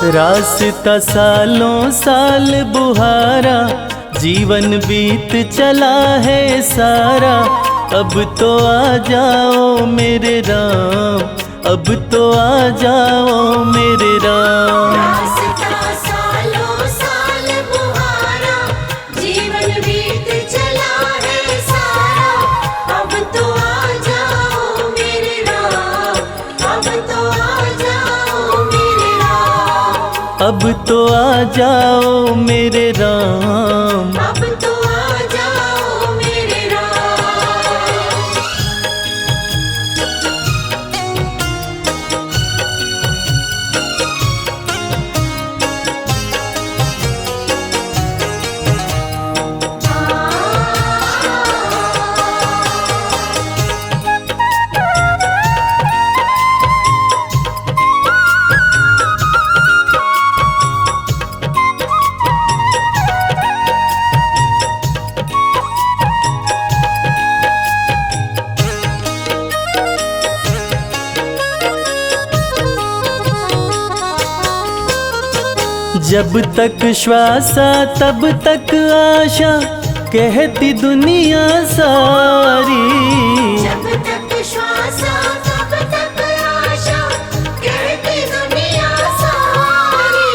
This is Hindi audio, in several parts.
रास्ता सालों साल बुहारा, जीवन बीत चला है सारा। अब तो आ जाओ मेरे राम, अब तो आ जाओ मेरे राम। रास्ता सालों साल बुहारा, जीवन बीत चला है सारा। अब तो आ जाओ मेरे राम, अब तो आ जाओ मेरे राम। अब तो आ जाओ मेरे राम। अब तो आ जाओ मेरे राम। जब तक श्वासा तब तक आशा, कहती दुनिया सारी। जब तक श्वासा तब तक आशा, कहती दुनिया सारी।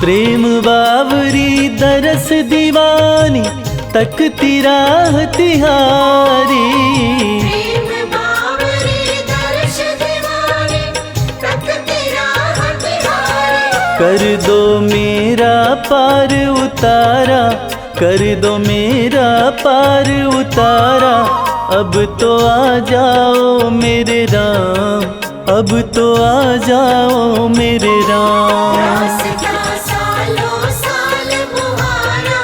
प्रेम बावरी दरस दीवानी, तकती राह तिहारी। प्रेम बावरी दर्श दीवानी, तकती राह तिहारी। कर दो मेरा पार उतारा, कर दो मेरा पार उतारा। अब तो आ जाओ मेरे राम, अब तो आ जाओ मेरे राम। रास्ता सालों साल बुहारा,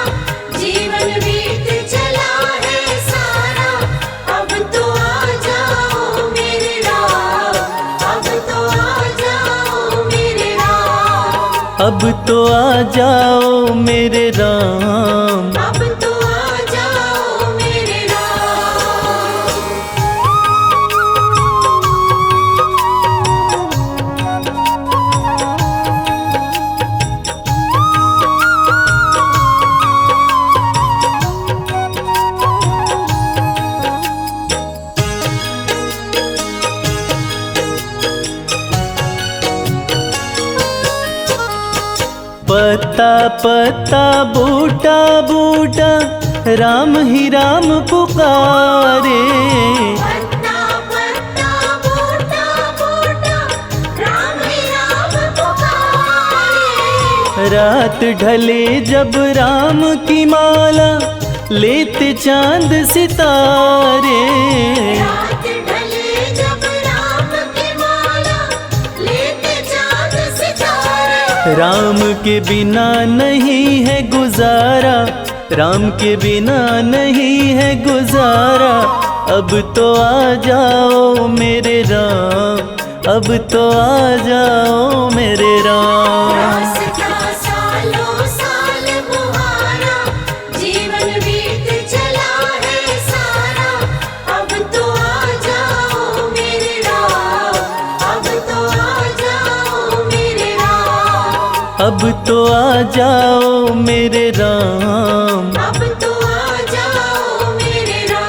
जीवन बीत चला है सारा। अब तो आ जाओ मेरे राम, अब तो आ जाओ मेरे राम। अब तो आ जाओ मेरे राम। अब तो आ जाओ मेरे राम। पत्ता पत्ता बूटा बूटा, राम ही राम पुकारे। पत्ता पत्ता बूटा बूटा, राम ही राम पुकारे। रात ढले जब राम की माला, लेते चांद सितारे। रात ढले जब राम की माला, लेते चाँद सितारे। राम के बिना नहीं है गुजारा, राम के बिना नहीं है गुजारा। अब तो आ जाओ मेरे राम, अब तो आ जाओ मेरे राम। रास्ता सालों साल बुहारा, जीवन बीत चला है सारा। अब तो आ जाओ मेरे राम, अब तो आ जाओ मेरे राम। अब तो आ जाओ मेरे राम। अब तो आ जाओ मेरे राम।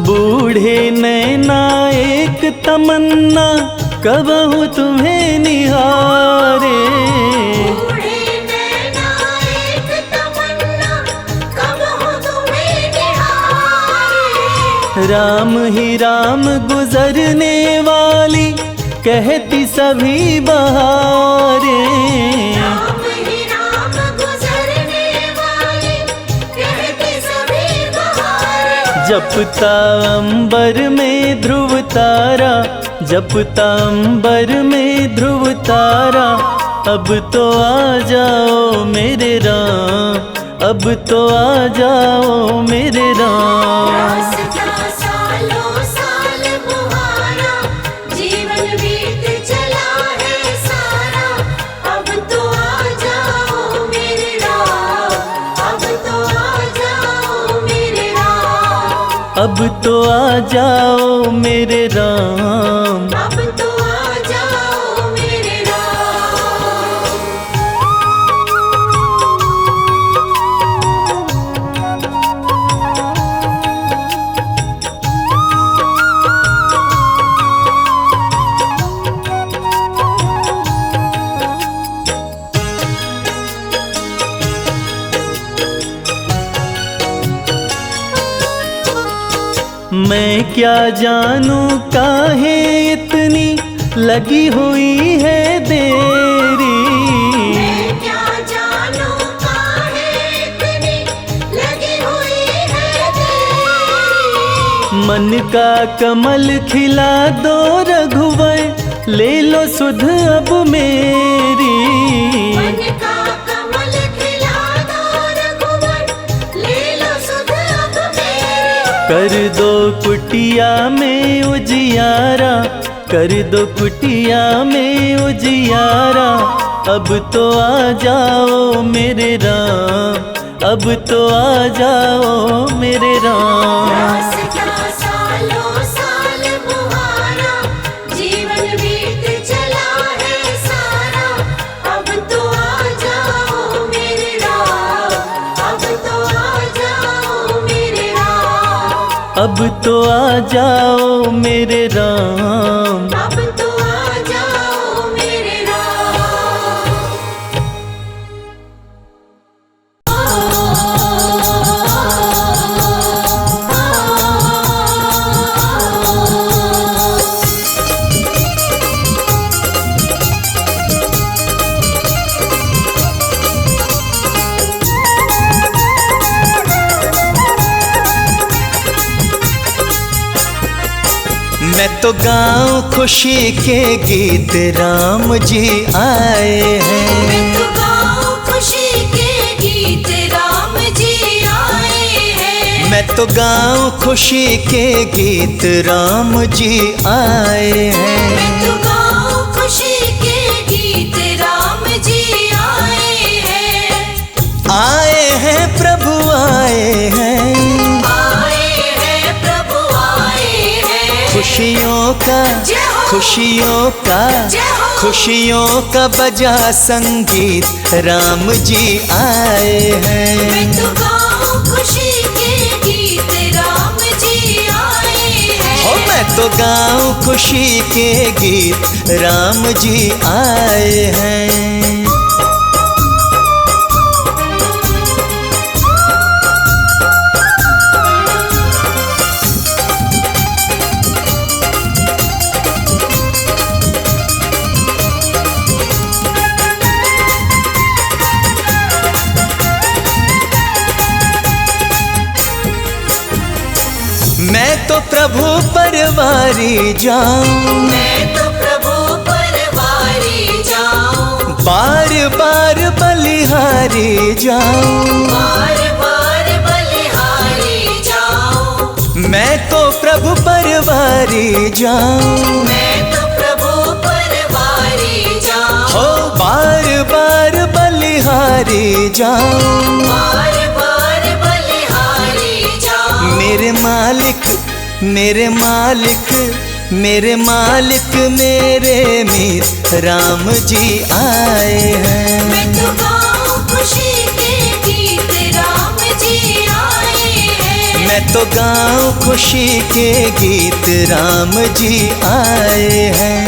बूढ़े नैना एक तमन्ना, कबहू तुम्हें निहारे। बूढ़े नैना एक तमन्ना, कब हो तुम्हें निहारे। राम ही राम गुजरने वाली, कहती सभी बहारे। राम ही राम गुजरने वाली, कहती सभी बहारें। जपता अंबर में ध्रुव तारा, जपता अंबर में ध्रुव तारा। अब तो आ जाओ मेरे राम, अब तो आ जाओ मेरे राम। रास्ता सालों साल बुहारा, जीवन बीत चला है सारा। अब तो आ जाओ मेरे राम, अब तो आ जाओ मेरे राम। अब तो आ जाओ मेरे राम। अब तो आ जाओ मेरे राम। मैं क्या जानूं काहे इतनी लगी हुई है देरी। मैं क्या जानूं काहे इतनी लगी हुई है तेरी। मन का कमल खिला दो रघुवर, ले लो सुध अब मेरी। मन का कमल खिला दो रघुवर, ले लो सुध अब मेरी। कर दो कुटिया में उजियारा, कर दो कुटिया में उजियारा। अब तो आ जाओ मेरे राम, अब तो आ जाओ मेरे राम। रास्ता सालों साल बुहारा, जीवन बीत चला है सारा। अब तो आ जाओ मेरे राम, अब तो आ जाओ मेरे राम। अब तो आ जाओ मेरे राम। अब तो आ जाओ मेरे राम। मैं तो गाऊं खुशी के गीत, राम जी आए हैं। मैं तो गाऊं खुशी के गीत, राम जी आए हैं। मैं तो गाऊं खुशी के गीत, राम जी आए हैं। मैं तो गाऊं खुशी के गीत, राम जी आए हैं। आए हैं प्रभु आए हैं, आए हैं प्रभु आए हैं। खुशियों का जय हो, खुशियों का जय हो। खुशियों का बजा संगीत, राम जी आए हैं। मैं तो गाऊं खुशी के गीत, राम जी आए हैं। हो मैं तो गाऊं खुशी के गीत, राम जी आए हैं। मैं तो प्रभु परवारी जाऊं, मैं तो प्रभु परवारी जाऊं। बार बार बलिहारी जाऊं। बार बार बलिहारी जाऊं। मैं तो प्रभु परवारी जाऊं, मैं तो प्रभु परवारी जाऊं। हो बार बार बलिहारी जाऊं। बार बार बलिहारी जाऊं। मेरे मालिक मेरे मालिक मेरे मालिक मेरे मीत, राम जी आए हैं। मैं तो गाऊं खुशी के गीत, राम जी आए हैं। मैं तो गाऊं खुशी के गीत, राम जी आए हैं।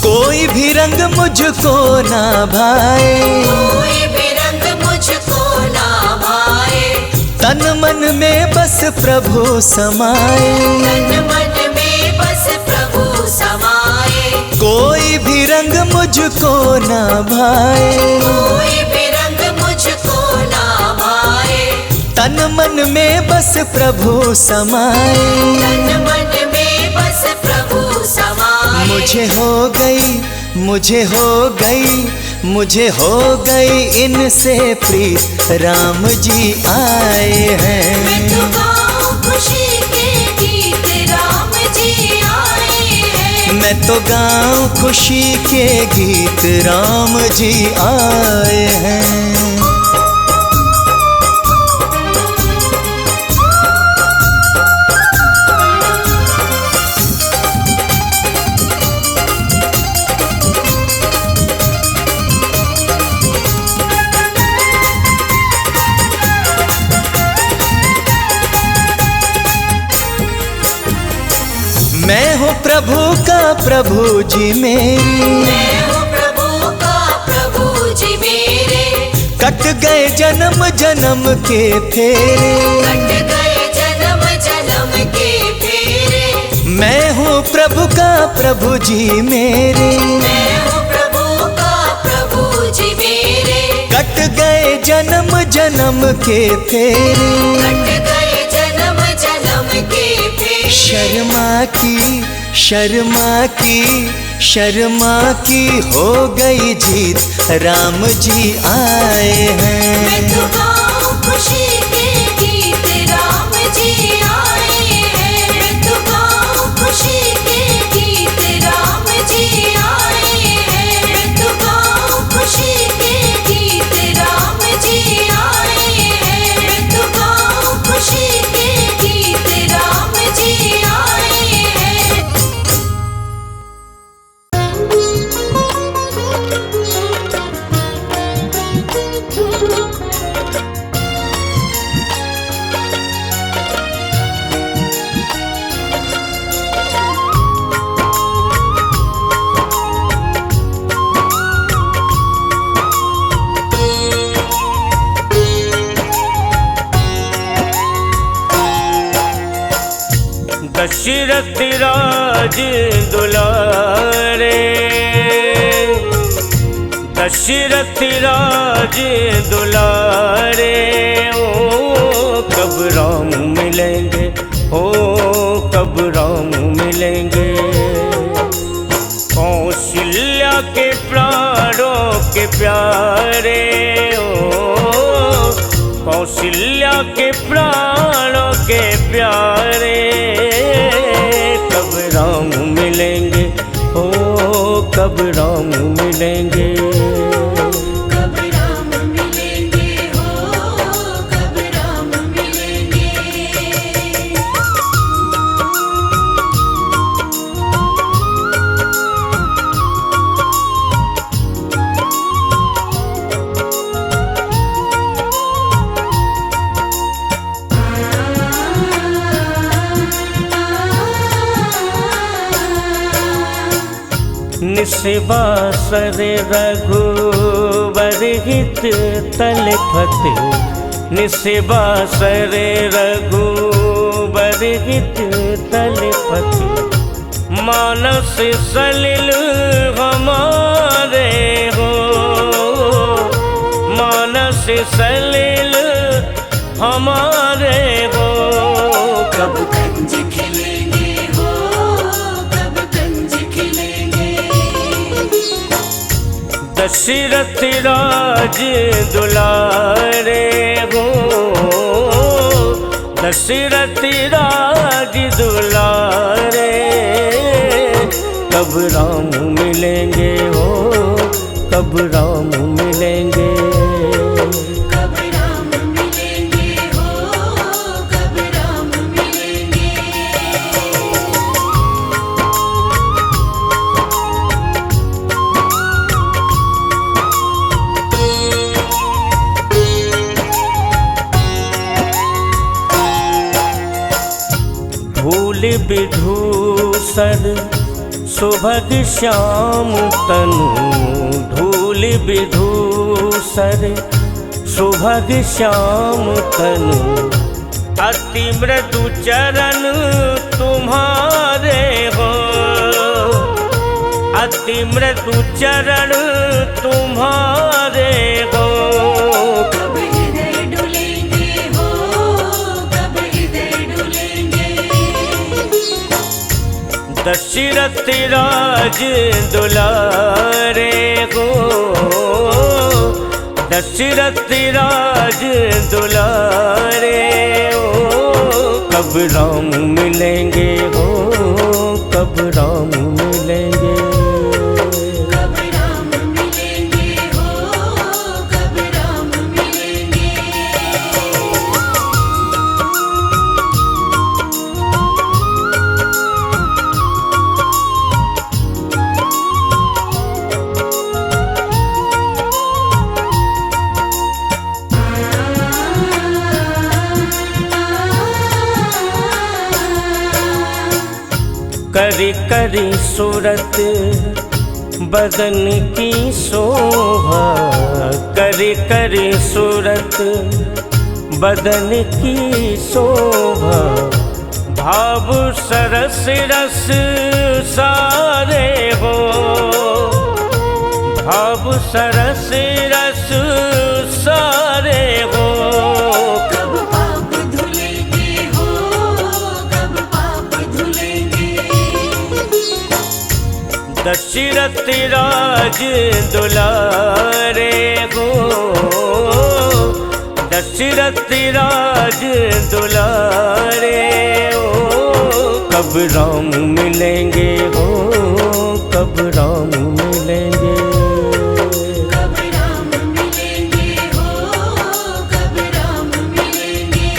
कोई भी रंग मुझको ना भाए, कोई भी रंग मुझको ना भाए। तन तन मन में बस प्रभु समाए, तन मन में बस प्रभु समाए। कोई भी रंग मुझको ना भाए, कोई भी रंग मुझको ना भाए। तन मन में बस प्रभु समाए, तन मन में बस प्रभु समाए। मुझे हो गई, मुझे हो गई, मुझे हो गई इनसे प्रीत, राम जी आए हैं। मैं तो गाऊं खुशी के गीत, राम जी आए हैं। मैं तो गाऊं खुशी के गीत, राम जी आए हैं। मैं हूँ प्रभु का प्रभु जी मेरे, मैं हूँ प्रभु का प्रभु जी मेरे। कट गए जन्म जन्म के फेरे, कट गए जन्म जन्म के फेरे। मैं हूँ प्रभु का प्रभु जी मेरे, मैं हूँ प्रभु का प्रभु जी मेरे। कट गए जन्म जन्म के फेरे। कट गए जन्म जन्म के फेरे। शर्मा की, शर्मा की, शर्मा की हो गई जीत, राम जी आए हैं। मैं तो गाऊं खुशी के गीत, राम जी आए हैं। मैं तो गाऊं खुशी के गीत, राम जी आए हैं। मैं तो गाऊं खुशी के गीत, राम जी आए हैं। मैं तो गाऊं खुशी के गीत, राम जी आए हैं। दशरथ राज दुलारे, दशरथ राज दुलारे। ओ कब राम मिलेंगे, ओ कब राम मिलेंगे। कौशल्या के प्राणों के प्यारे, ओ कौशल्या के प्राणों के प्यारे। कब राम मिलेंगे, ओ कब राम मिलेंगे। कब राम मिलेंगे, हो कब राम मिलेंगे। निस्वासर रघुबर हित तलपत, निस्वासर रघुबर हित तलपत। मानस सलिल हमारे हो, मानस सलिल हमारे हो। कब कंज खिलेंगे, हो कब कंज खिलेंगे। दशरथ राज दुलारे हो, दशरथ राज दुलारे। कब राम मिलेंगे, हो कब राम मिलेंगे। कब राम मिलेंगे, हो कब राम मिलेंगे। धूल विधूसर सुभग श्याम तनु, धूल विधूसर सुभग श्याम तनु। अति मृदु चरण तुम्हारे हो, अति मृदु चरण तुम्हारे हो। कब हृदय डुलेंगे हो, कब हृदय डुलेंगे। दशरथ राज दुलारे हो, दशरथ राज दुलारे हो। कब राम मिलेंगे हो, कब राम मिलेंगे। कब राम मिलेंगे हो, कब राम मिलेंगे। करी करी सूरत बदन की शोभा, करी करी सूरत बदन की शोभा। भाव सरस रस सारे हो, भाव सरस रस सारे हो। कब पाप धुलेंगे हो, कब पाप धुलेंगे। दशरथ राज दुलारे हो, दशरथ राज दुलारे हो। कब राम मिलेंगे हो, कब राम मिलेंगे। कब राम मिलेंगे हो, कब राम मिलेंगे।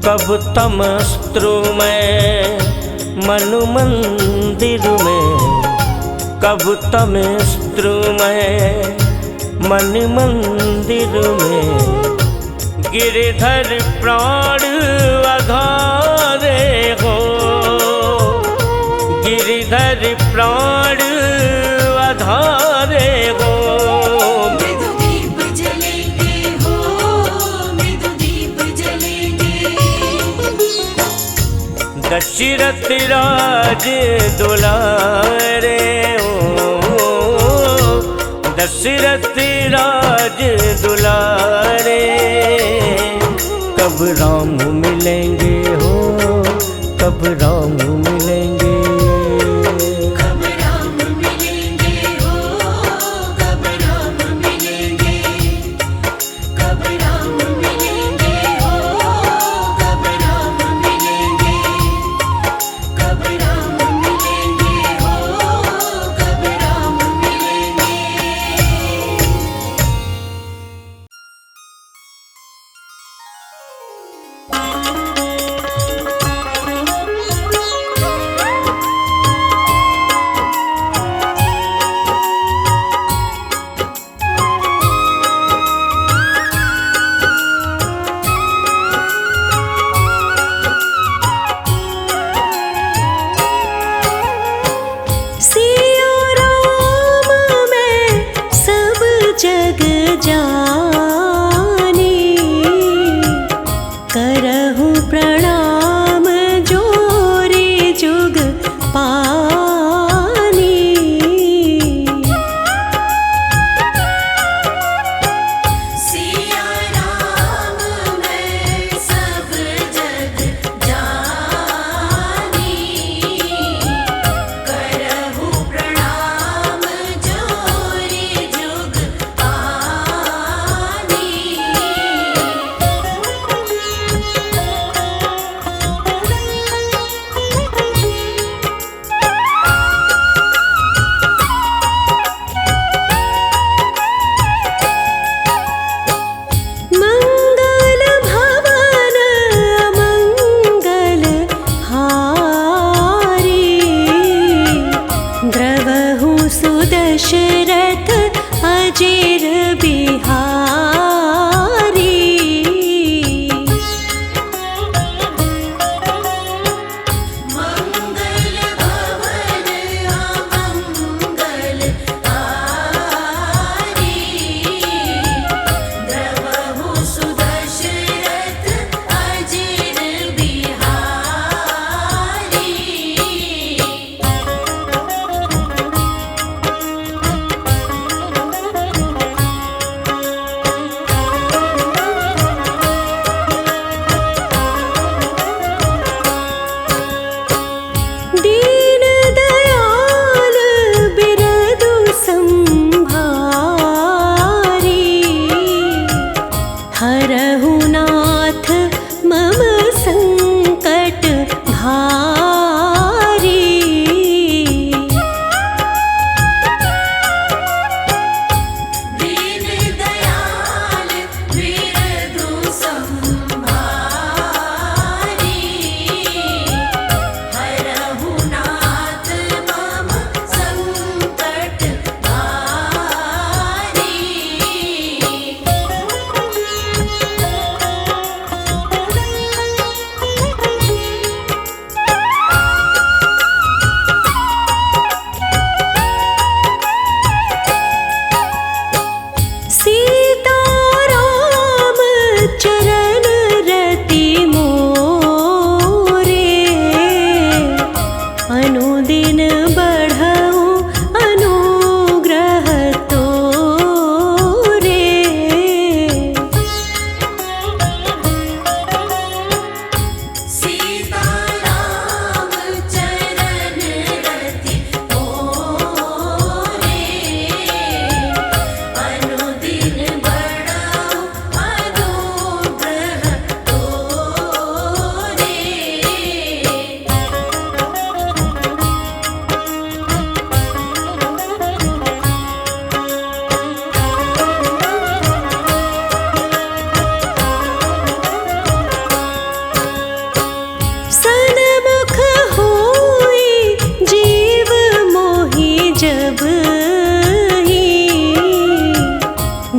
कब तमस्त्रु में मन मंदिर में, कब तमस्त्रु में मन मंदिर में। गिरधर प्राण आधारे हो, गिरधर प्राण आधारे हो। मृदु दीप जलेंगे हो, मृदु दीप जलेंगे। दशरथ राज दुलारे हो, दशरथ राज दुलारे। कब राम मिलेंगे हो, कब राम मिलेंगे। कब राम मिलेंगे हो, कब राम मिलेंगे। कब राम मिलेंगे हो, कब राम मिलेंगे। कब राम मिलेंगे हो, कब राम मिलेंगे। सिया राम मैं सब जग जानी, करहु प्रणाम जोरे जुग पानी। सिया राम मैं सब जग जानी, करहु प्रणाम जोरे जुग पानी।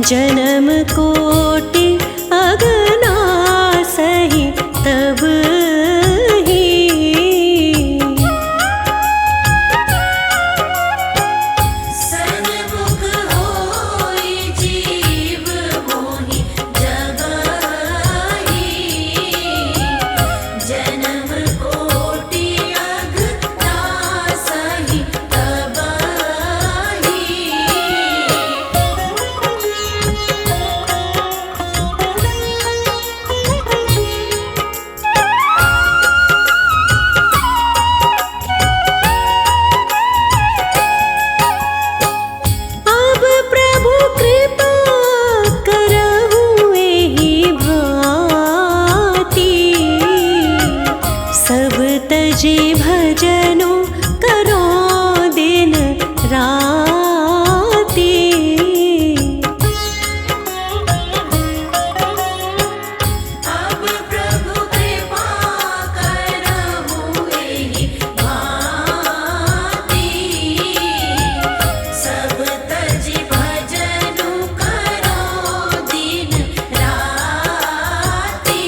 जन्म कोटि अगना सही तब ही सन्मुख होई जीव मोहि जगहि जन्म कोटि अगना सही तबहि अब प्रभु कृपा करहु एहि भांति सब तजे भजनो करो दिन राति अब प्रभु कृपा करहु एहि भांति सब तजि भजनु करो दिन राति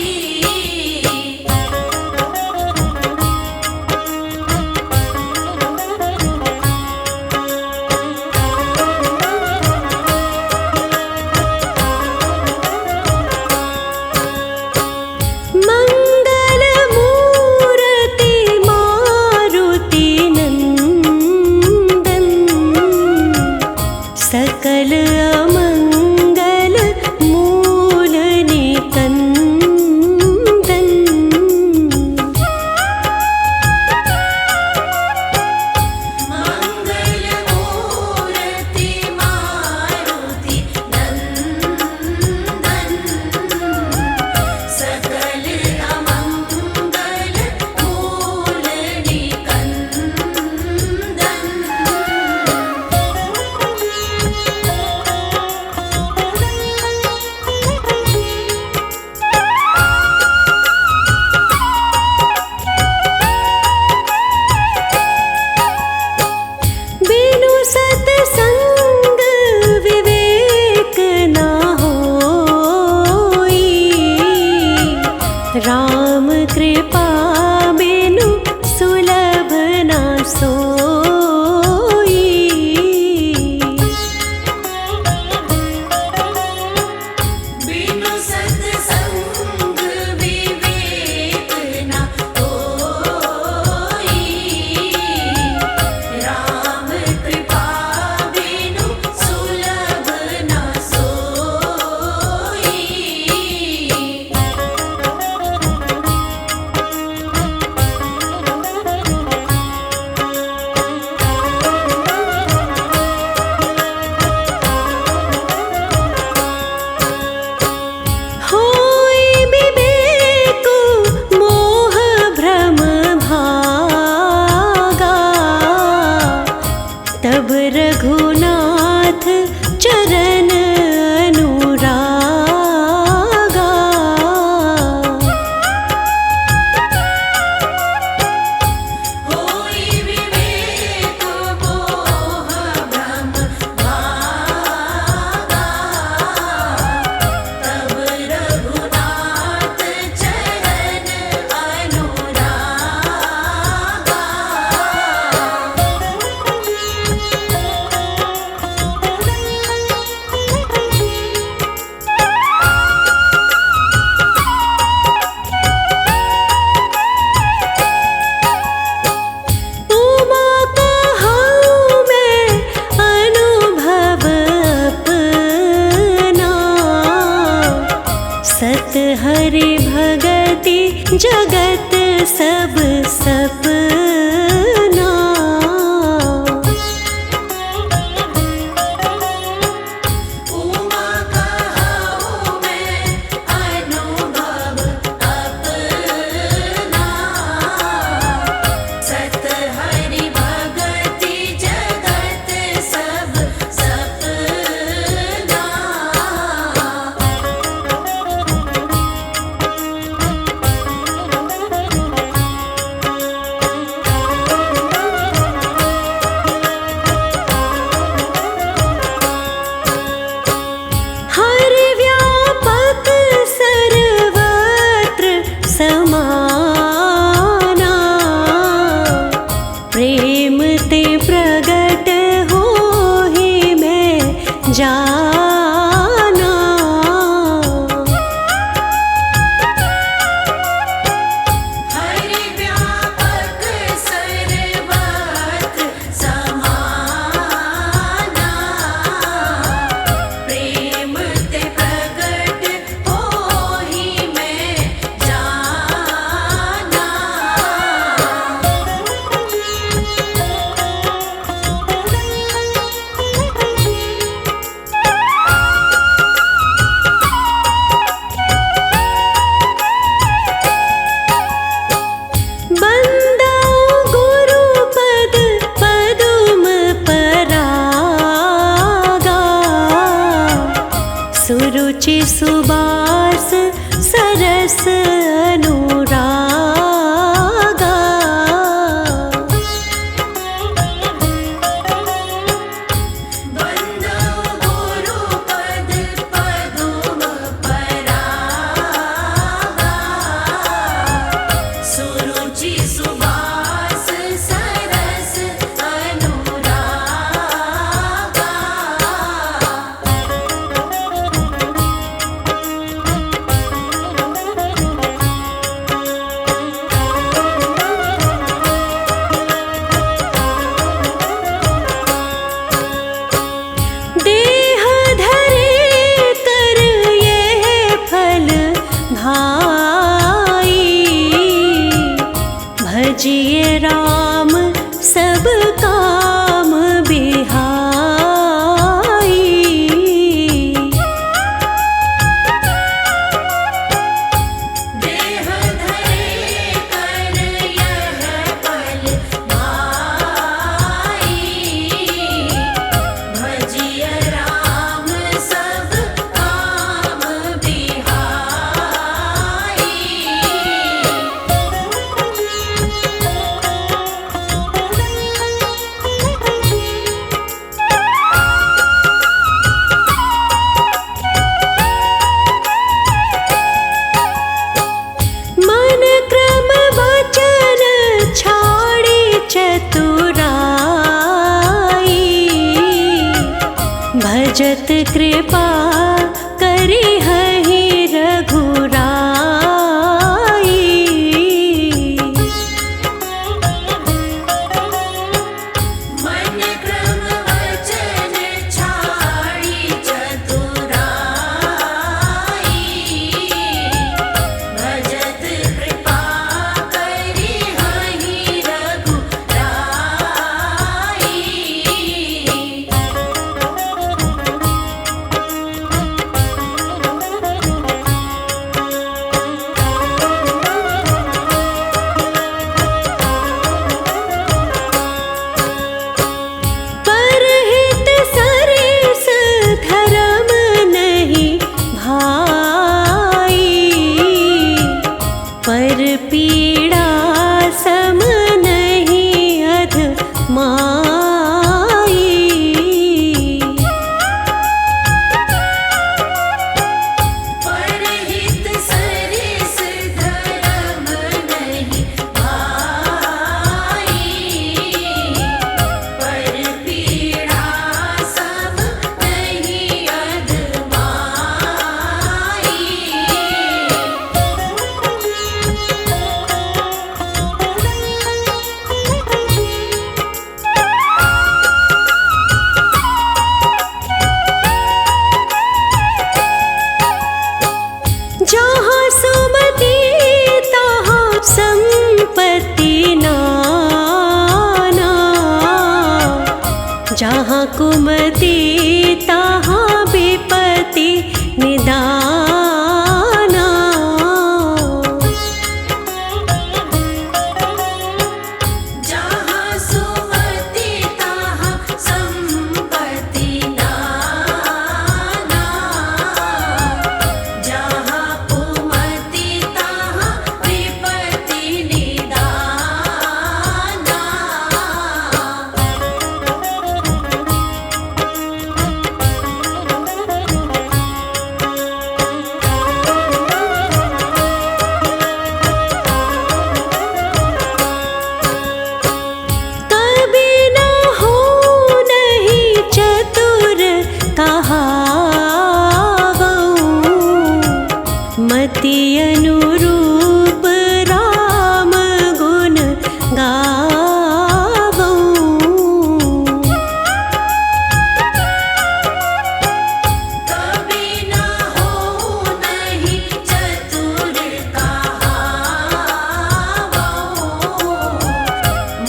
मंगल मूर्ति मारुति नंदन सकल अमंगल मूल निकंदन मंगल मूर्ति मारुति नंदन सकल अमंगल मूल बिनु सतसंग विवेक न होई राम कृपा बिनु सुलभ न सोई बिनु सत्संग विवेक न होई राम कृपा बिनु सुलभ न सोई होई विवेक मोह भ्रम भागा तब रघुनाथ चरण अनुरागा होई विवेक मोह भ्रम भागा तब रघुनाथ चरण अनुरागा उमा कहाऊँ मैं अनुभव अपना सत हरि भगति जगत सब सपना उमा कहाऊँ मैं अनुभव अपना सत हरि भगति जगत सब सपना सुरुचि सुबास सरस अनुरागा। वंदो गुरुपद पदुम परागा। सुरुचि सुबास सरस अनुरागा। देह धरे कर यह फल भाई, भजिए राम सब काम बिहाई। देह धरे कर यह फल भाई, भजिय राम सब काम बिहाई। मन क्रम वचन छाड़ी चतुराई, भजत कृपा करी हहि रघुराई। मन क्रम वचन छाड़ी चतुराई, भजत कृपा करी हहि रघुराई। परहित सरिस धर्म नहीं भाई, पर पीड़ा सम नहीं अधमाई। परहित सरिस धर्म नहीं भाई, पर पीड़ा सब नहीं अधमाई। जहाँ सुमति तहाँ संपत्ति नाना, जहाँ कुमति तहाँ विपत्ति निदाना। जहाँ सुमति तहाँ संपत्ति नाना, जहाँ कुमति तहाँ विपत्ति निदाना। कभी न हो नहीं चतुर कहावऊं, मति अनुरूप राम गुण गावऊं। कभी न हो नहीं चतुर कहावऊं,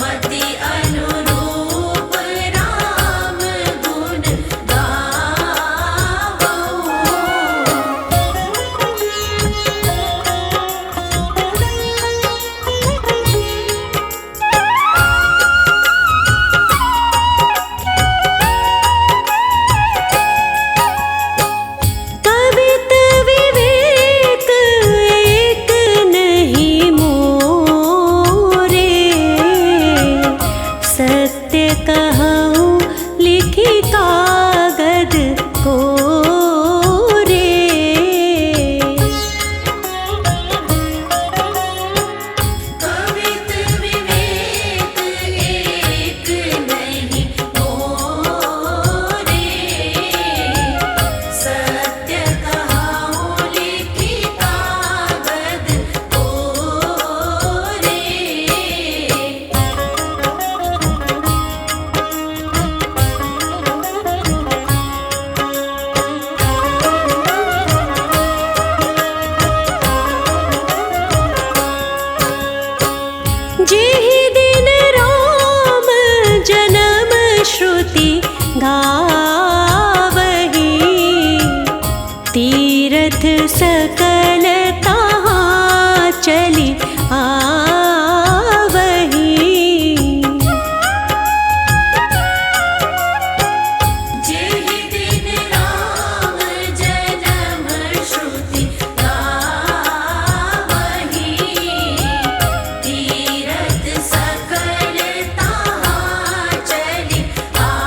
मति अनुरूप राम गुण गावऊं। तीरथ सकल कहाँ चली आवही। जेहि दिन राम जन्म श्रुति गावही, तीरथ सकल तहाँ चली आवही।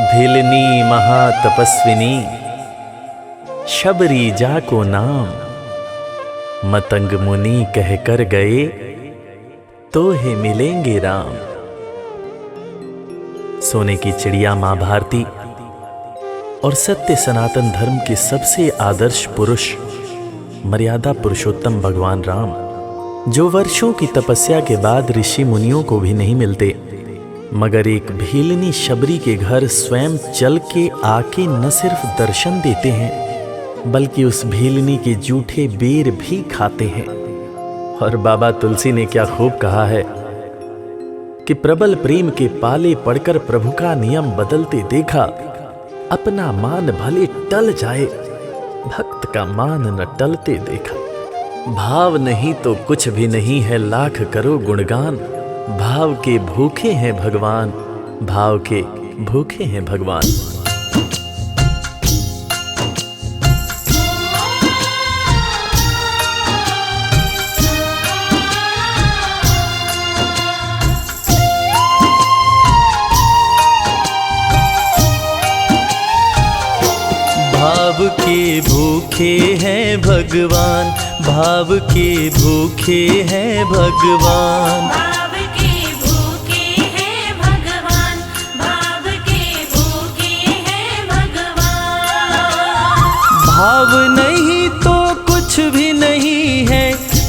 भिलनी महातपस्विनी, शबरी जा को नाम, मतंग मुनि कह कर गए, तो हे मिलेंगे राम। सोने की चिड़िया मां भारती और सत्य सनातन धर्म के सबसे आदर्श पुरुष मर्यादा पुरुषोत्तम भगवान राम, जो वर्षों की तपस्या के बाद ऋषि मुनियों को भी नहीं मिलते, मगर एक भीलनी शबरी के घर स्वयं चल के आके न सिर्फ दर्शन देते हैं, बल्कि उस भीलनी के जूठे बेर भी खाते हैं। और बाबा तुलसी ने क्या खूब कहा है कि प्रबल प्रेम के पाले पड़कर प्रभु का नियम बदलते देखा, अपना मान भले टल जाए, भक्त का मान न टलते देखा। भाव नहीं तो कुछ भी नहीं है, लाख करो गुणगान, भाव के भूखे हैं भगवान, भाव के भूखे हैं भगवान। भाव के भूखे हैं भगवान, भाव के भूखे हैं भगवान, भाव के भूखे हैं भगवान, भाव के भूखे हैं भगवान। भाव नहीं तो कुछ भी नहीं है,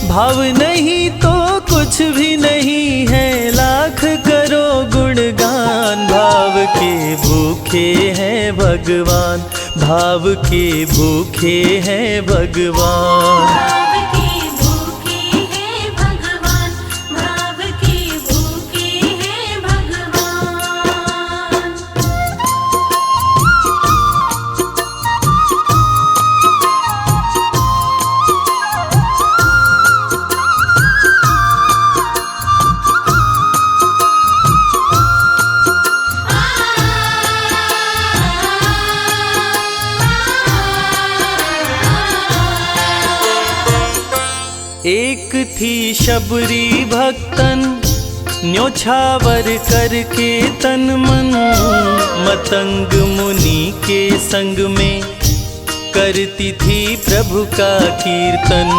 भाव नहीं तो कुछ भी नहीं है, लाख करो गुणगान। भाव के भूखे हैं भगवान, भाव के भूखे हैं भगवान। भाव के भूखे हैं भगवान, भाव के भूखे हैं भगवान। एक थी शबरी भक्तन, न्योछावर करके तन मन, मतंग मुनि के संग में करती थी प्रभु का कीर्तन।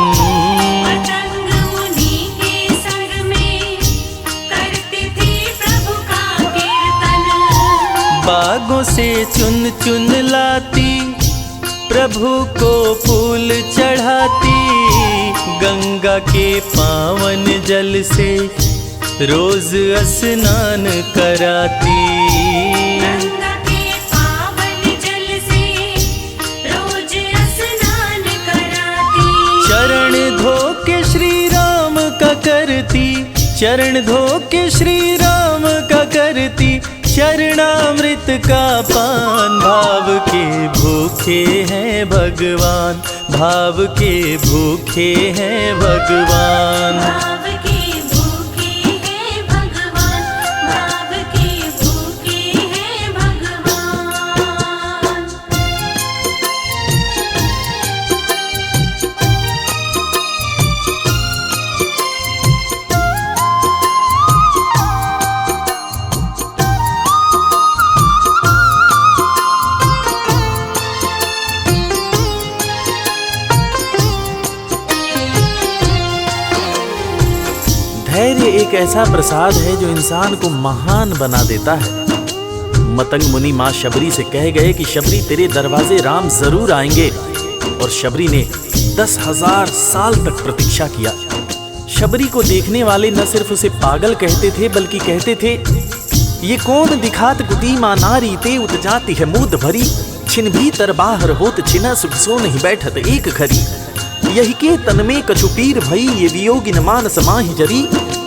मतंग मुनि के संग में करती थी प्रभु का कीर्तन। बागों से चुन चुन लाती, प्रभु को फूल चढ़ाती, गंगा के पावन जल से रोज स्नान कराती। गंगा के पावन जल से रोज स्नान कराती। चरण धो के श्री राम का करती, चरण धो के श्री राम का करती, चरणामृत का पान। भाव के भूखे हैं भगवान, भाव के भूखे हैं भगवान। भाव के भूखे हैं भगवान, भाव के भूखे हैं भगवान। धैर्य एक ऐसा प्रसाद है जो इंसान को महान बना देता है। मतंग मुनि माँ शबरी से कह गए कि शबरी तेरे दरवाजे राम जरूर आएंगे, और शबरी ने 10,000 साल तक प्रतीक्षा किया। शबरी को देखने वाले न सिर्फ उसे पागल कहते थे, बल्कि कहते थे ये कौन दिखात गुदी माँ नारी ते उत जाती है मूद भरी, छिन भीतर बाहर होत छिना सुख सो नहीं बैठत एक घड़ी, यही के तन में कछु पीर भई ये वियोगिन मानस माहि जरी,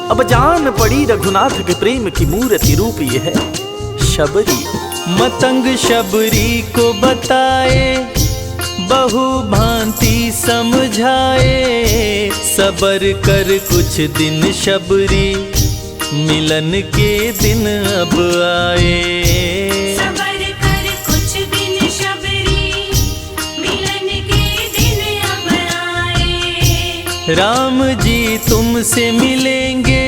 अब जान पड़ी रघुनाथ के प्रेम की मूर्ति रूप ये है शबरी। मतंग शबरी को बताए, बहु भांति समझाए, सबर कर कुछ दिन शबरी, मिलन के दिन अब आए। सबर कर कुछ दिन शबरी, मिलन के दिन अब आए। राम जी तुमसे मिलेंगे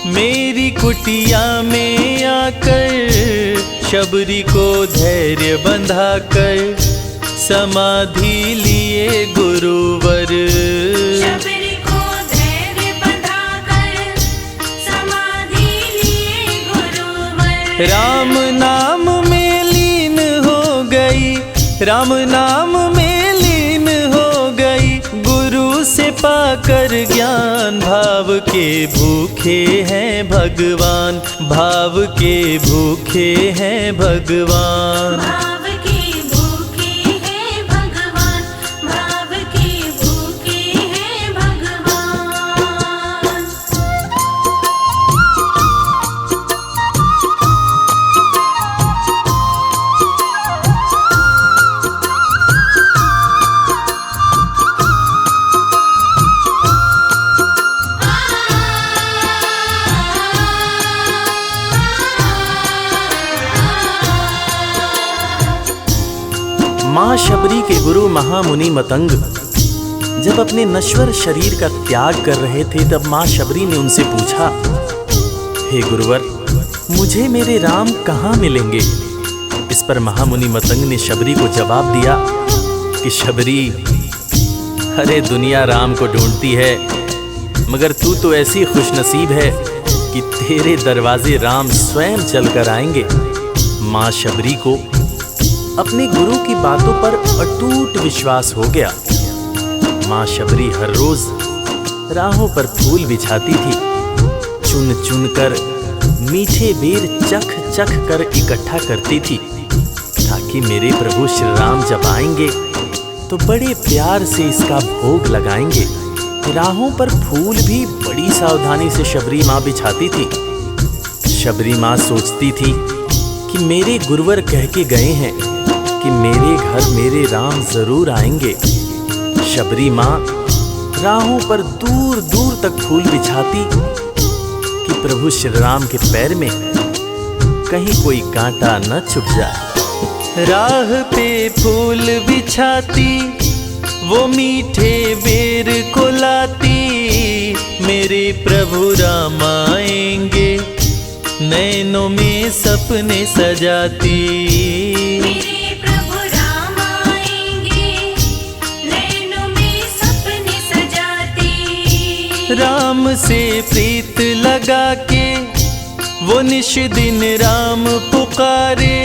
मेरी कुटिया में आकर, शबरी को धैर्य बंधाकर समाधि लिए गुरुवर। शबरी को धैर्य बंधाकर समाधि लिए गुरुवर। राम नाम में लीन हो गई, राम नाम में लीन हो गई, गुरु से पाकर ज्ञान। भाव के भूखे हैं भगवान, भाव के भूखे हैं भगवान। भाव के भूखे हैं भगवान, भाव के भूखे हैं भगवान। माँ शबरी के गुरु महामुनि मतंग जब अपने नश्वर शरीर का त्याग कर रहे थे, तब माँ शबरी ने उनसे पूछा, हे गुरुवर, मुझे मेरे राम कहाँ मिलेंगे? इस पर महामुनि मतंग ने शबरी को जवाब दिया कि शबरी, अरे दुनिया राम को ढूंढती है, मगर तू तो ऐसी खुशनसीब है कि तेरे दरवाजे राम स्वयं चलकर आएंगे। माँ शबरी को अपने गुरु की बातों पर अटूट विश्वास हो गया। माँ शबरी हर रोज राहों पर फूल बिछाती थी, चुन चुन कर मीठे बेर चख चख कर इकट्ठा करती थी, ताकि मेरे प्रभु श्री राम जब आएंगे तो बड़े प्यार से इसका भोग लगाएंगे। राहों पर फूल भी बड़ी सावधानी से शबरी माँ बिछाती थी। शबरी माँ सोचती थी कि मेरे गुरुवर कह के गए हैं कि मेरे घर मेरे राम जरूर आएंगे। शबरी माँ राहों पर दूर दूर तक फूल बिछाती कि प्रभु श्री राम के पैर में कहीं कोई कांटा न चुभ जाए। राह पे फूल बिछाती, वो मीठे बेर को लाती, मेरे प्रभु राम आएंगे, नैनों में सपने सजाती। मेरे प्रभु राम आएंगे, नैनों में सपने सजाती। राम से प्रीत लगा के वो निश दिन राम पुकारे,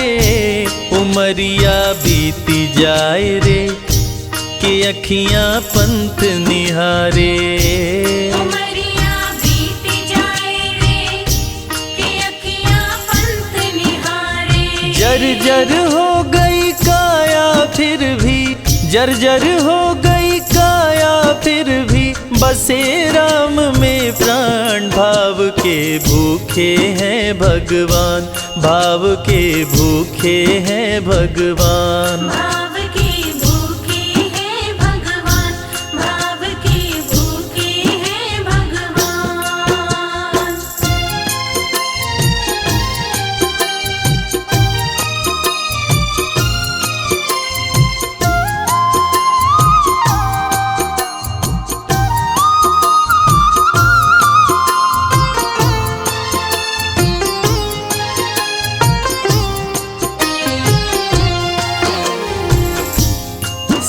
उमरिया बीती जाए रे कि अखियां पंथ निहारे। उमरिया बीती जाए रे कि अखियां पंथ निहारे। जर्जर हो गई काया फिर भी, जर्जर हो गई काया फिर भी, बसे राम में प्राण। भाव के भूखे हैं भगवान, भाव के भूखे हैं भगवान। भाव के भूखे हैं भगवान, भाव के भूखे हैं भगवान।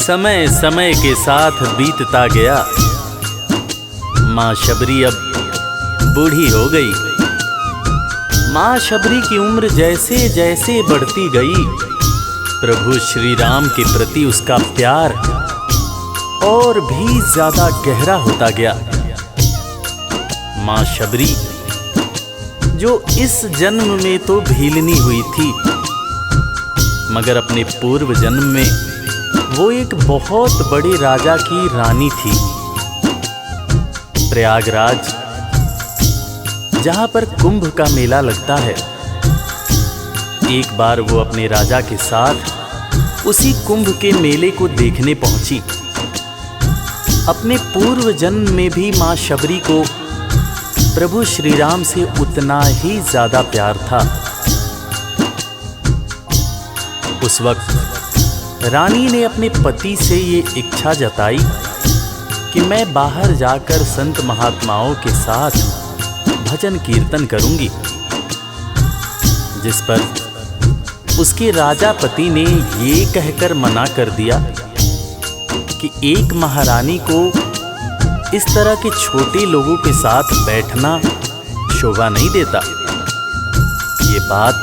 समय समय के साथ बीतता गया। माँ शबरी अब बूढ़ी हो गई। माँ शबरी की उम्र जैसे जैसे बढ़ती गई, प्रभु श्री राम के प्रति उसका प्यार और भी ज्यादा गहरा होता गया। माँ शबरी जो इस जन्म में तो भीलनी हुई थी, मगर अपने पूर्व जन्म में वो एक बहुत बड़े राजा की रानी थी। प्रयागराज, जहां पर कुंभ का मेला लगता है, एक बार वो अपने राजा के साथ उसी कुंभ के मेले को देखने पहुंची। अपने पूर्व जन्म में भी मां शबरी को प्रभु श्री राम से उतना ही ज्यादा प्यार था। उस वक्त रानी ने अपने पति से ये इच्छा जताई कि मैं बाहर जाकर संत महात्माओं के साथ भजन कीर्तन करूंगी, जिस पर उसके राजापति ने ये कहकर मना कर दिया कि एक महारानी को इस तरह के छोटे लोगों के साथ बैठना शोभा नहीं देता। ये बात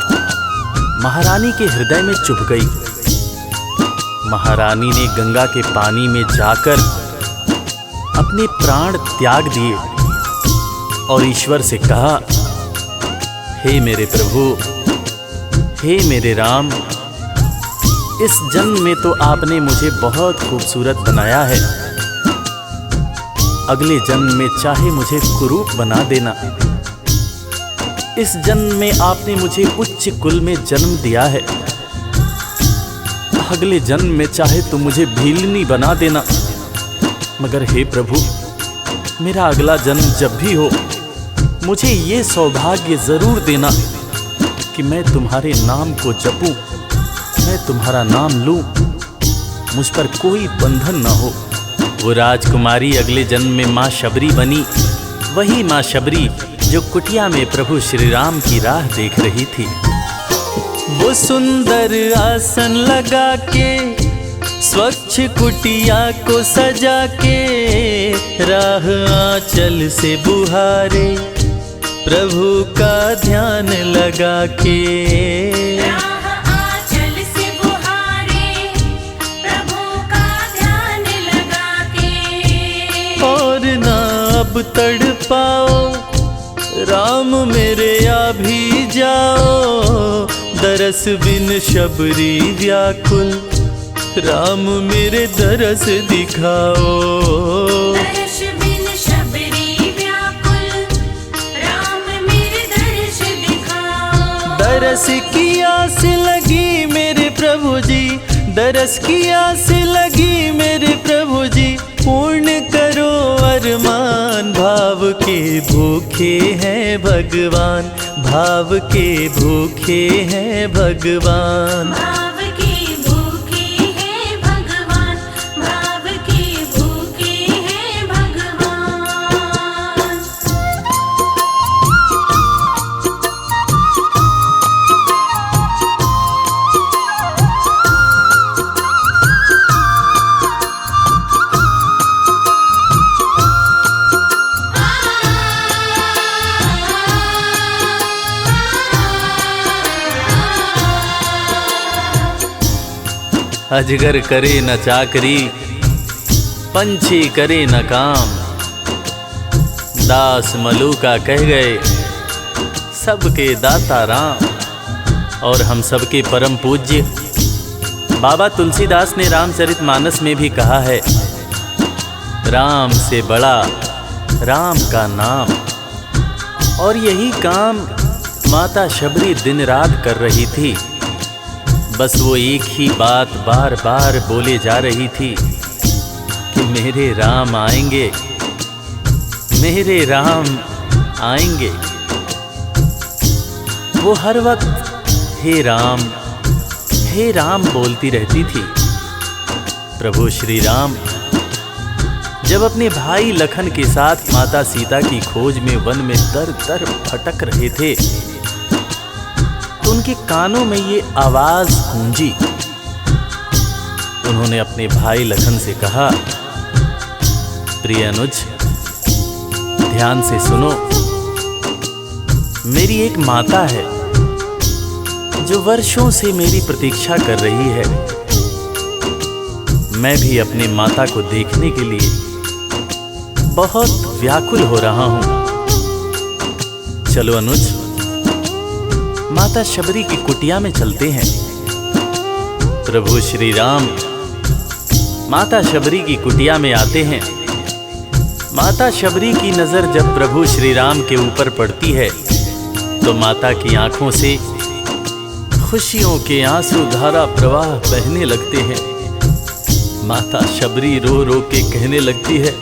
महारानी के हृदय में चुभ गई। महारानी ने गंगा के पानी में जाकर अपने प्राण त्याग दिए और ईश्वर से कहा, हे मेरे प्रभु, हे मेरे राम, इस जन्म में तो आपने मुझे बहुत खूबसूरत बनाया है, अगले जन्म में चाहे मुझे कुरूप बना देना। इस जन्म में आपने मुझे उच्च कुल में जन्म दिया है, अगले जन्म में चाहे तो मुझे भीलनी बना देना। मगर हे प्रभु, मेरा अगला जन्म जब भी हो, मुझे ये सौभाग्य जरूर देना कि मैं तुम्हारे नाम को जपूं, मैं तुम्हारा नाम लूं, मुझ पर कोई बंधन ना हो। वो राजकुमारी अगले जन्म में माँ शबरी बनी, वही माँ शबरी जो कुटिया में प्रभु श्री राम की राह देख रही थी। वो सुंदर आसन लगा के, स्वच्छ कुटिया को सजा के, राह आंचल से बुहारे, प्रभु का ध्यान लगा के। राह आंचल से बुहारे, प्रभु का ध्यान लगा के। और ना अब तड़पाओ राम मेरे, आ भी जाओ, दरस बिन शबरी व्याकुल, राम मेरे दरस दिखाओ। दर्श बिन शबरी व्याकुल, राम मेरे दर्श दिखाओ। दरस की आस लगी मेरे प्रभु जी, दरस की आस लगी मेरे प्रभु जी, पूर्ण करो अरमान। भाव के भूखे हैं भगवान, भाव के भूखे हैं भगवान। भाव के भूखे हैं भगवान, भाव के भूखे हैं भगवान। अजगर करे न चाकरी, पंछी करे न काम, दास मलूका कह गए सबके दाता राम। और हम सबके परम पूज्य बाबा तुलसीदास ने रामचरितमानस में भी कहा है, राम से बड़ा राम का नाम। और यही काम माता शबरी दिन रात कर रही थी। बस वो एक ही बात बार बार बोले जा रही थी कि मेरे राम आएंगे, मेरे राम आएंगे। वो हर वक्त हे राम बोलती रहती थी। प्रभु श्री राम जब अपने भाई लखन के साथ माता सीता की खोज में वन में दर दर भटक रहे थे, तो उनके कानों में ये आवाज गूंजी। उन्होंने अपने भाई लखन से कहा, प्रिय अनुज, ध्यान से सुनो। मेरी एक माता है जो वर्षों से मेरी प्रतीक्षा कर रही है। मैं भी अपने माता को देखने के लिए बहुत व्याकुल हो रहा हूं। चलो अनुज, माता शबरी की कुटिया में चलते हैं। प्रभु श्री राम माता शबरी की कुटिया में आते हैं। माता शबरी की नजर जब प्रभु श्री राम के ऊपर पड़ती है तो माता की आंखों से खुशियों के आंसू धारा प्रवाह बहने लगते हैं। माता शबरी रो रो के कहने लगती है,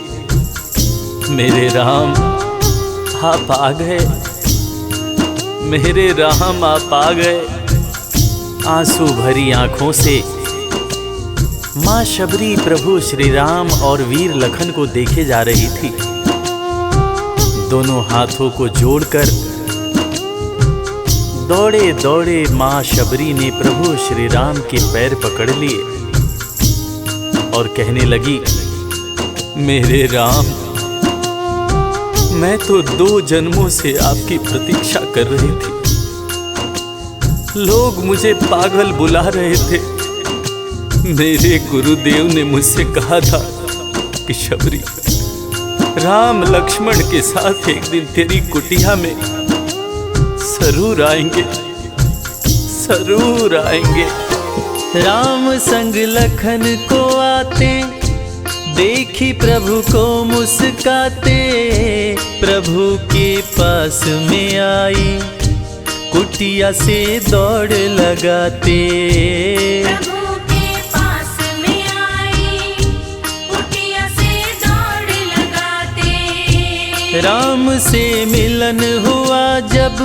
मेरे राम आप आ गए, मेरे राम आप आ गए। आंसू भरी आंखों से माँ शबरी प्रभु श्री राम और वीर लखन को देखे जा रही थी। दोनों हाथों को जोड़कर दौड़े दौड़े माँ शबरी ने प्रभु श्री राम के पैर पकड़ लिए और कहने लगी, मेरे राम, मैं तो 2 जन्मों से आपकी प्रतीक्षा कर रही थी। लोग मुझे पागल बुला रहे थे। मेरे गुरुदेव ने मुझसे कहा था कि शबरी, राम लक्ष्मण के साथ एक दिन तेरी कुटिया में जरूर आएंगे, जरूर आएंगे। राम संग लखन को आते, देखी प्रभु को मुस्काते, प्रभु के पास में आई, कुटिया से दौड़ लगाते। प्रभु के पास में आई, कुटिया से दौड़ लगाते। राम से मिलन हुआ जब,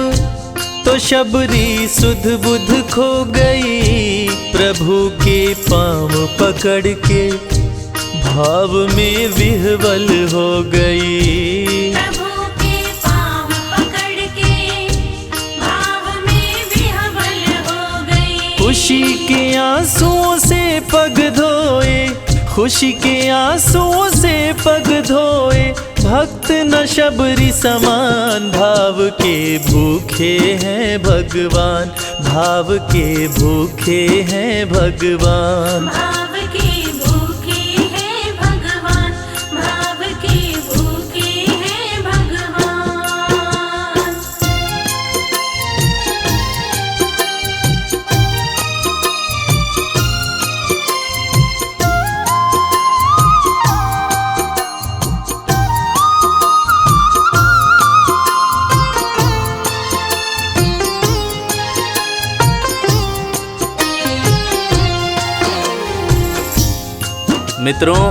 तो शबरी सुध बुध खो गई, प्रभु के पाँव पकड़ के भाव में विह्वल हो गई। प्रभु के पाँव पकड़ के भाव में विह्वल हो गई। खुशी के आंसुओं से पग धोए, खुशी के आंसुओं से पग धोए, भक्त न शबरी समान, भाव के भूखे हैं भगवान, भाव के भूखे हैं भगवान। भाव के भूखे हैं भगवान, भाव के भूखे हैं भगवान। मित्रों,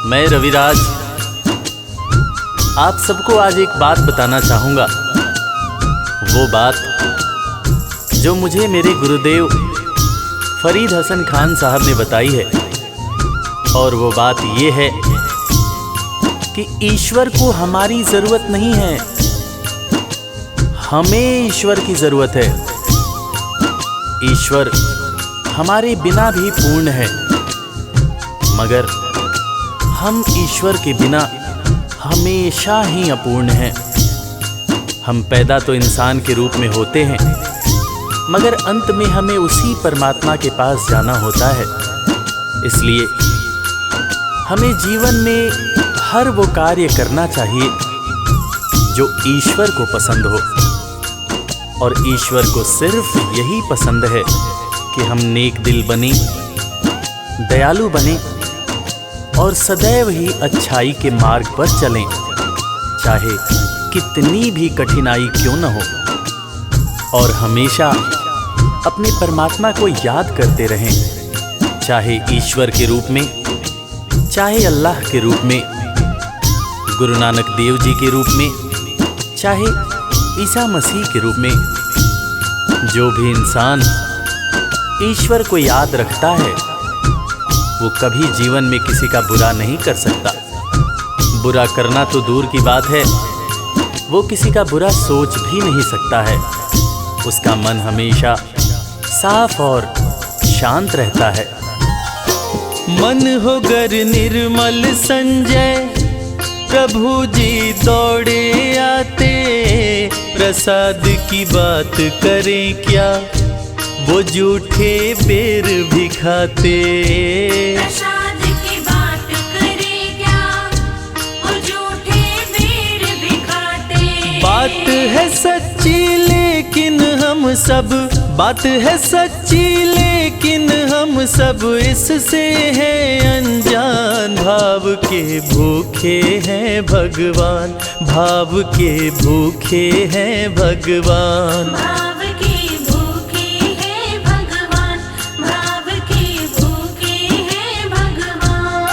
मैं रविराज आप सबको आज एक बात बताना चाहूँगा। वो बात जो मुझे मेरे गुरुदेव फरीद हसन खान साहब ने बताई है, और वो बात ये है कि ईश्वर को हमारी ज़रूरत नहीं है, हमें ईश्वर की ज़रूरत है। ईश्वर हमारे बिना भी पूर्ण है, मगर हम ईश्वर के बिना हमेशा ही अपूर्ण हैं। हम पैदा तो इंसान के रूप में होते हैं, मगर अंत में हमें उसी परमात्मा के पास जाना होता है। इसलिए हमें जीवन में हर वो कार्य करना चाहिए जो ईश्वर को पसंद हो, और ईश्वर को सिर्फ यही पसंद है कि हम नेक दिल बने, दयालु बने और सदैव ही अच्छाई के मार्ग पर चलें, चाहे कितनी भी कठिनाई क्यों न हो, और हमेशा अपने परमात्मा को याद करते रहें, चाहे ईश्वर के रूप में, चाहे अल्लाह के रूप में, गुरु नानक देव जी के रूप में, चाहे ईसा मसीह के रूप में। जो भी इंसान ईश्वर को याद रखता है, वो कभी जीवन में किसी का बुरा नहीं कर सकता। बुरा करना तो दूर की बात है, वो किसी का बुरा सोच भी नहीं सकता है। उसका मन हमेशा साफ और शांत रहता है। मन हो गर निर्मल संजय, प्रभु जी दौड़े आते, प्रसाद की बात करें क्या, वो जूठे बेर भी खाते। प्रसाद की बात करें क्या, वो झूठे बेर भी खाते। बात है सच्ची लेकिन हम सब, बात है सच्ची लेकिन हम सब इससे हैं अनजान। भाव के भूखे हैं भगवान, भाव के भूखे हैं भगवान। भाव के भूखे हैं भगवान, भाव के भूखे हैं भगवान।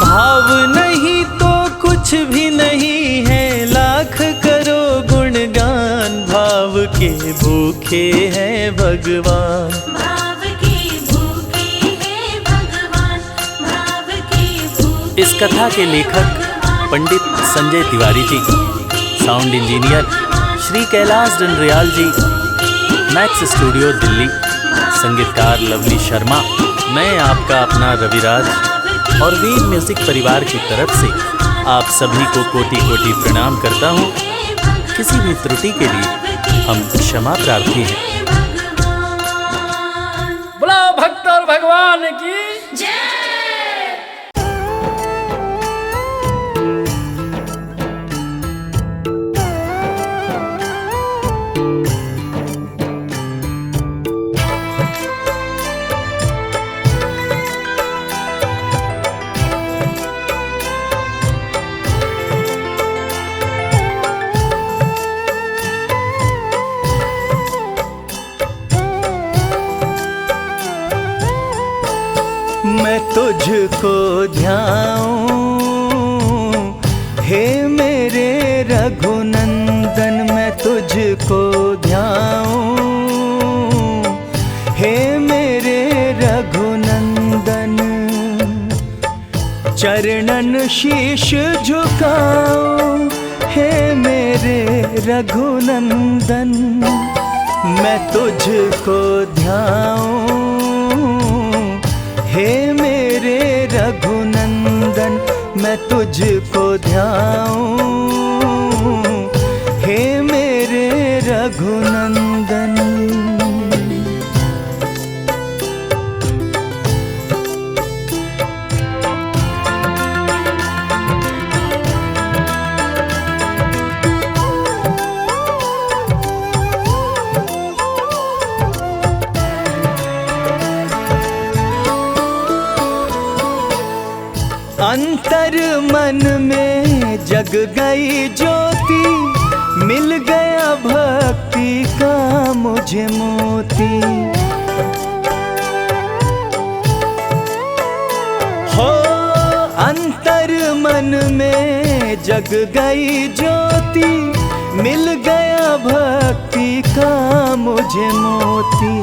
भाव नहीं तो कुछ भी नहीं है, लाख करो गुणगान। भाव के भूखे हैं भगवान। भाव के भूखे हैं भगवान, भाव के भूखे। इस कथा के लेखक पंडित संजय तिवारी जी, साउंड इंजीनियर श्री कैलाश डंडरियाल जी, मैक्स स्टूडियो दिल्ली। संगीतकार लवली शर्मा। मैं आपका अपना रविराज और वीर म्यूजिक परिवार की तरफ से आप सभी को कोटि कोटि प्रणाम करता हूँ। किसी भी त्रुटि के लिए हम क्षमा प्रार्थी हैं। बोला भक्त और भगवान की मैं तुझको ध्याऊं हे मेरे रघुनंदन, मैं तुझको ध्याऊं हे मेरे रघुनंदन। चरणन शीश झुकाऊं हे मेरे रघुनंदन, मैं तुझको ध्याऊं हे मेरे रघुनंदन, मैं तुझको ध्याऊं हे मेरे रघुनंदन। अंतर मन में जग गई ज्योति, मिल गया भक्ति का मुझे मोती। हो अंतर मन में जग गई ज्योति, मिल गया भक्ति का मुझे मोती।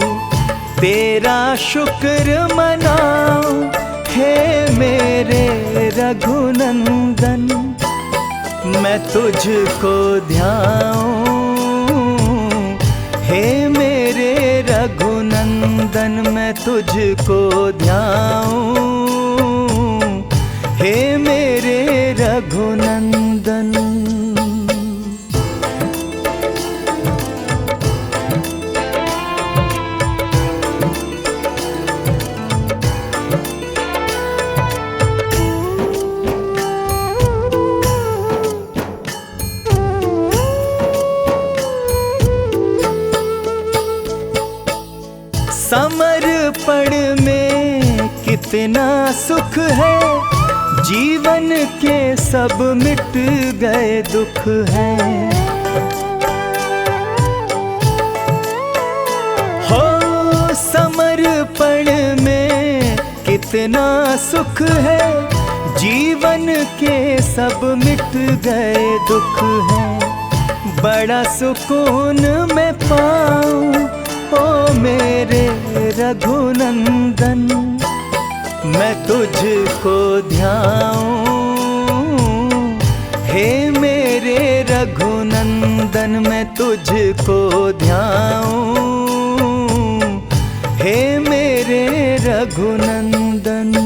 तेरा शुक्र मनाऊं हे मेरे रघुनंदन, मैं तुझको ध्याऊं हे मेरे रघुनंदन, मैं तुझको ध्याऊं हे मेरे रघुनंदन। समर्पण में कितना सुख है, जीवन के सब मिट गए दुख हैं। हो समर्पण में कितना सुख है, जीवन के सब मिट गए दुख हैं। बड़ा सुकून मैं पाऊं ओ मेरे रघुनंदन, मैं तुझको ध्याऊं हे मेरे रघुनंदन, मैं तुझको ध्याऊं हे मेरे रघुनंदन।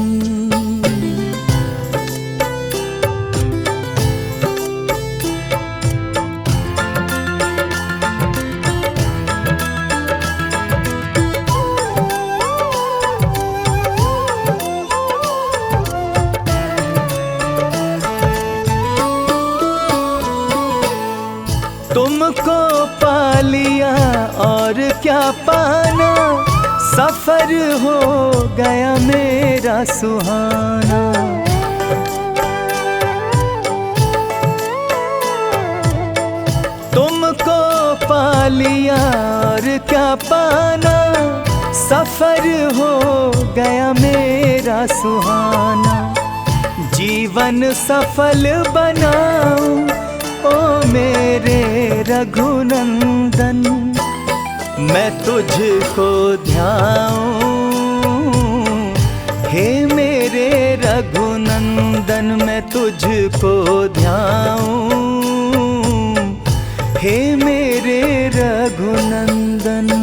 तुमको पा लिया और क्या पाना, सफर हो गया मेरा सुहाना। तुमको पा लिया और क्या पाना, सफर हो गया मेरा सुहाना। जीवन सफल बनाऊं ओ मेरे रघुनंदन, मैं तुझको ध्याऊं हे मेरे रघुनंदन, मैं तुझको ध्याऊं हे मेरे रघुनंदन।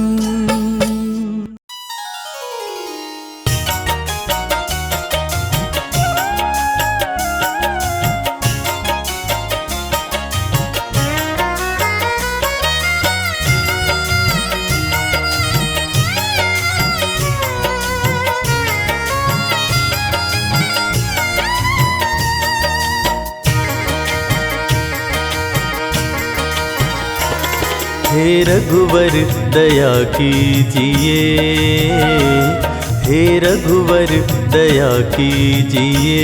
हे रघुवर दया कीजिए, हे रघुवर दया कीजिए,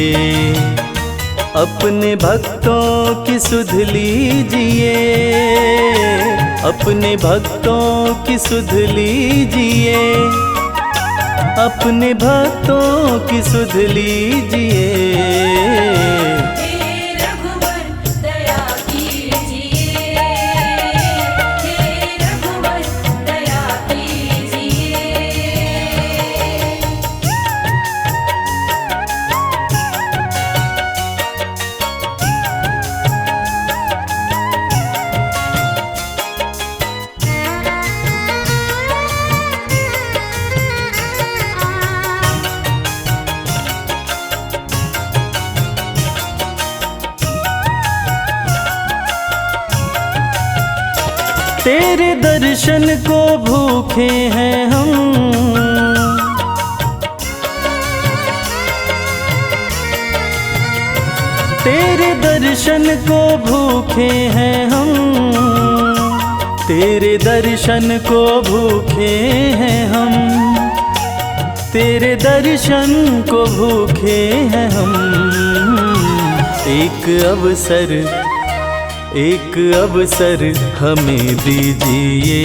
अपने भक्तों की सुध लीजिए, अपने भक्तों की सुध लीजिए, अपने भक्तों की सुध लीजिए। तेरे दर्शन को भूखे हैं हम, तेरे दर्शन को भूखे हैं हम, तेरे दर्शन को भूखे हैं हम, तेरे दर्शन को भूखे हैं हम। एक अवसर, एक अवसर हमें दीजिए,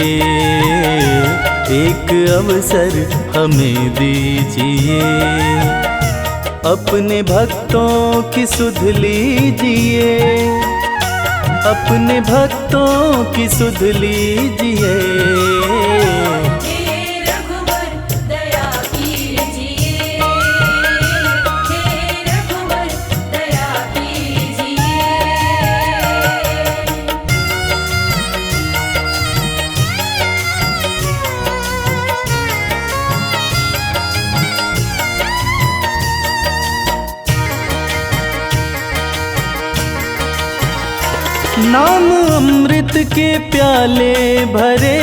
एक अवसर हमें दीजिए, अपने भक्तों की सुध लीजिए, अपने भक्तों की सुध लीजिए। नाम अमृत के प्याले भरे,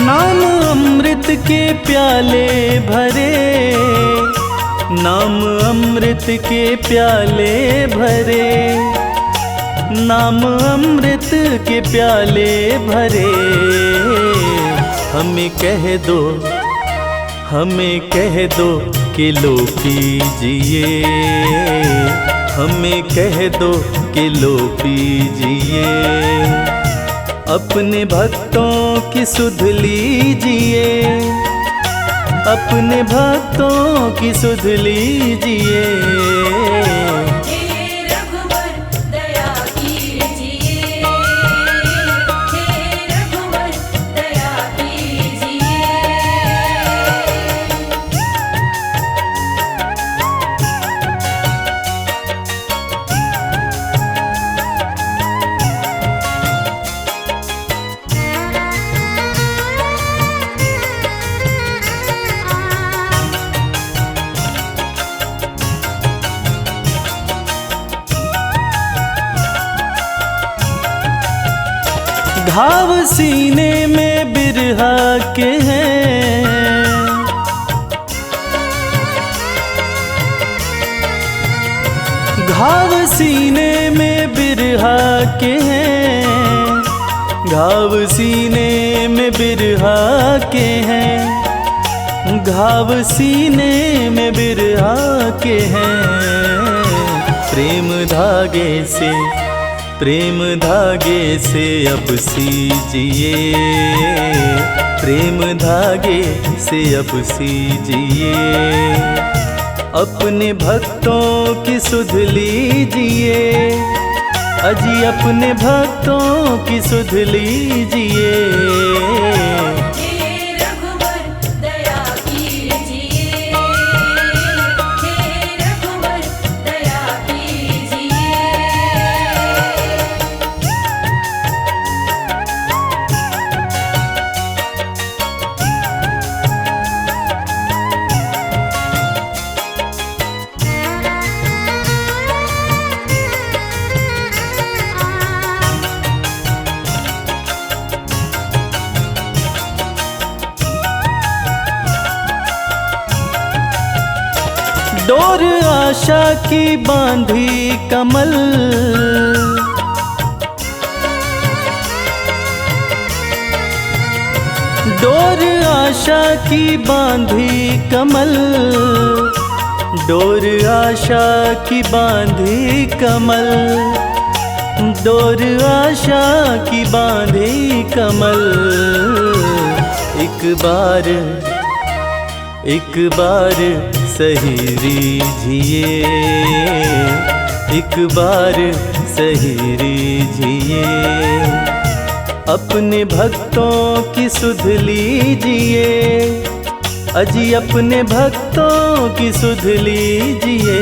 नाम अमृत के प्याले भरे, नाम अमृत के प्याले भरे, नाम अमृत के प्याले भरे। हमें कह दो, हमें कह दो कि लो पीजिए, हमें कह दो कि लो पीजिए, अपने भक्तों की सुध लीजिए, अपने भक्तों की सुध लीजिए। घाव सीने में बिरहा के हैं, घाव सीने में बिरहा के हैं, घाव सीने में बिरहा के हैं, घाव सीने में बिरहा के हैं। प्रेम धागे से, प्रेम धागे से अब सीजिए, प्रेम धागे से अब सीजिए, अपने भक्तों की सुध लीजिए, अजी अपने भक्तों की सुध लीजिए। डोर आशा की बांधी कमल, डोर आशा की बांधी कमल, डोर आशा की बांधी कमल, डोर आशा की बांधी कमल। एक बार सही रीझिए, एक बार सही रीझिए, अपने भक्तों की सुध लीजिए, अजी अपने भक्तों की सुध लीजिए।